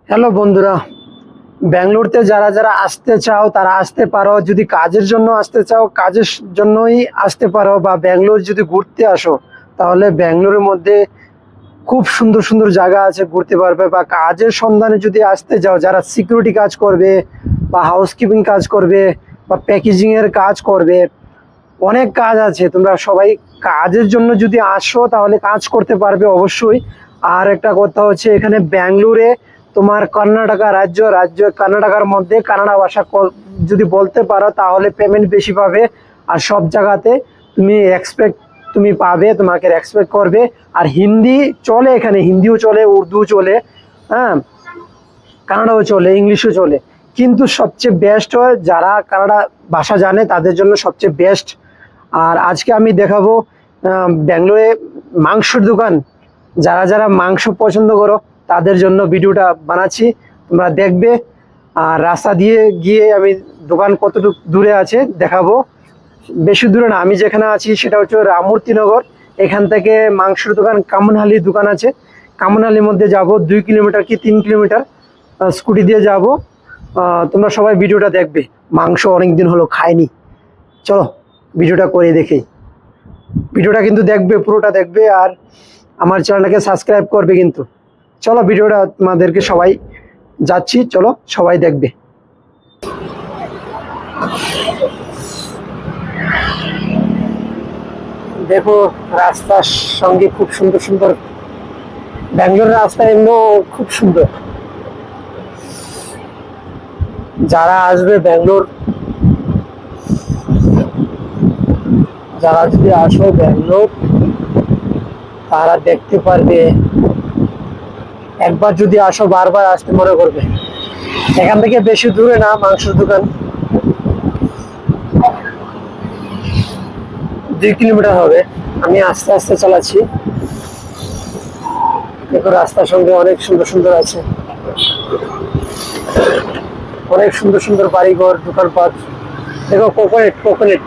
Hello বন্ধুরা, ব্যাঙ্গালোরতে যারা যারা আসতে চাও তারা আসতে পারো। যদি কাজের জন্য আসতে চাও কাজের জন্যই আসতে পারো, বা ব্যাঙ্গালোর যদি ঘুরতে আসো তাহলে ব্যাঙ্গালোরের মধ্যে খুব সুন্দর সুন্দর জায়গা আছে, ঘুরতে পারবে। বা কাজের সন্ধানে যদি আসতে যাও, যারা সিকিউরিটি কাজ করবে বা হাউসকিপিং কাজ করবে বা প্যাকেজিংয়ের কাজ করবে, অনেক কাজ আছে। তোমরা সবাই কাজের জন্য যদি আসো তাহলে কাজ করতে পারবে অবশ্যই। আর একটা কথা হচ্ছে, এখানে ব্যাঙ্গালোরে তোমার কর্ণাটকা রাজ্য রাজ্য কর্ণাটকার মধ্যে কানাডা ভাষা যদি বলতে পারো তাহলে পেমেন্ট বেশি পাবে। আর সব জায়গাতে তুমি পাবে, তোমাকে রেসপেক্ট করবে। আর হিন্দি চলে, এখানে হিন্দিও চলে, উর্দু চলে, হ্যাঁ, কানাডাও চলে, ইংলিশও চলে। কিন্তু সবচেয়ে বেস্ট হয় যারা কানাডা ভাষা জানে তাদের জন্য সবচেয়ে বেস্ট। আর আজকে আমি দেখাবো ব্যাঙ্গালোরে মাংসের দোকান। যারা যারা মাংস পছন্দ করো তাদের জন্য ভিডিওটা বানাচ্ছি, তোমরা দেখবে। আর রাস্তা দিয়ে গিয়ে আমি দোকান কতটুকু দূরে আছে দেখাবো। বেশি দূরে না, আমি যেখানে আছি সেটা হচ্ছে রামমূর্তিনগর। এখান থেকে মাংসের দোকান কামনহালির দোকান আছে। কামনহালির মধ্যে যাব 2 কিলোমিটার কি 3 কিলোমিটার, স্কুটি দিয়ে যাব। তোমরা সবাই ভিডিওটা দেখবে। মাংস অনেকদিন হলো খাইনি, চলো ভিডিওটা করে দেখি। ভিডিওটা কিন্তু দেখবে, পুরোটা দেখবে। আর আমার চ্যানেলটাকে সাবস্ক্রাইব করবে কিন্তু। চলো ভিডিওটা তোমাদেরকে সবাই যাচ্ছি, চলো সবাই দেখবে। দেখো রাস্তার সঙ্গে খুব সুন্দর সুন্দর ব্যাঙ্গালোর রাস্তা এমনিও খুব সুন্দর। যারা আসবে ব্যাঙ্গালোর, যারা যদি আসো ব্যাঙ্গালোর তারা দেখতে পারবে। একবার যদি আসো বারবার আসতে মনে করবে। এখান থেকে বেশি দূরে না মাংসের দোকান, 2 কিলোমিটার হবে। আমি আস্তে আস্তে চালাচ্ছি। দেখো রাস্তার সঙ্গে অনেক সুন্দর সুন্দর আছে, অনেক সুন্দর সুন্দর বাড়িঘর, দোকানপাট। দেখো কোকোনেট কোকোনেট।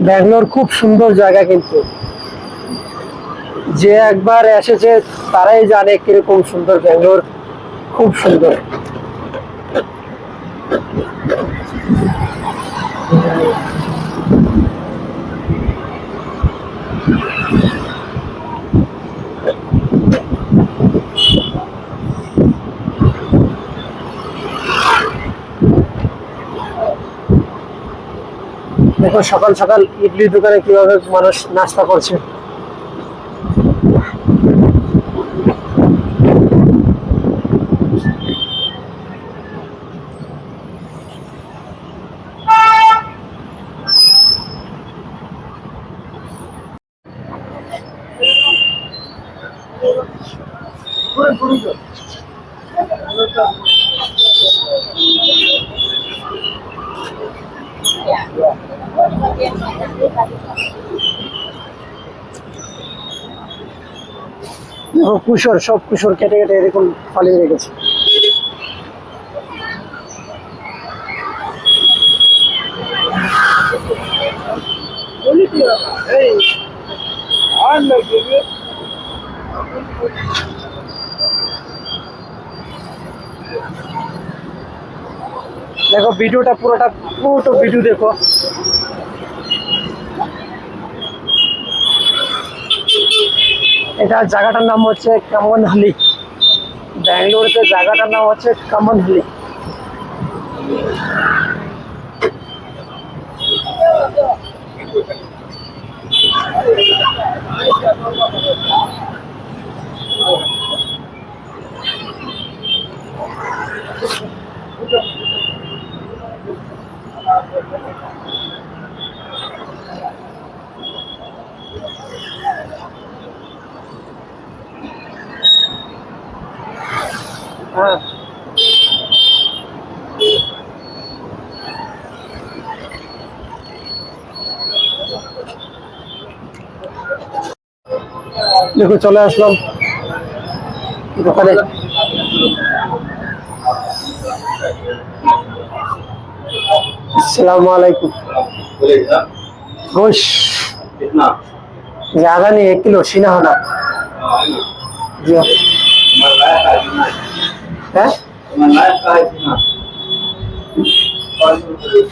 ব্যাঙ্গালোর খুব সুন্দর জায়গা, কিন্তু যে একবার এসেছে তারাই জানে কিরকম সুন্দর ব্যাঙ্গালোর। খুব সুন্দর। দেখো সকাল সকাল ইডলি দোকানে কিভাবে মানুষ নাস্তা করছে। দেখো কুশর, সব কুশর কেটে কেটে এরকম ফালিয়ে রেখেছে। দেখো ভিডিওটা পুরো ভিডিও দেখো। এটা জায়গাটার নাম হচ্ছে কামনহালি। ব্যাঙ্গালোরেতে জায়গাটার নাম হচ্ছে কামনহালি। हाँ देखो चले আসলাম দোকানে। अस्सलाम वालेकुम। गोश्त कितना? ज्यादा नहीं, 1 किलो सीना होना। जी हाँ। मलाया का कितना? है मलाया का कितना? 500 रुपये।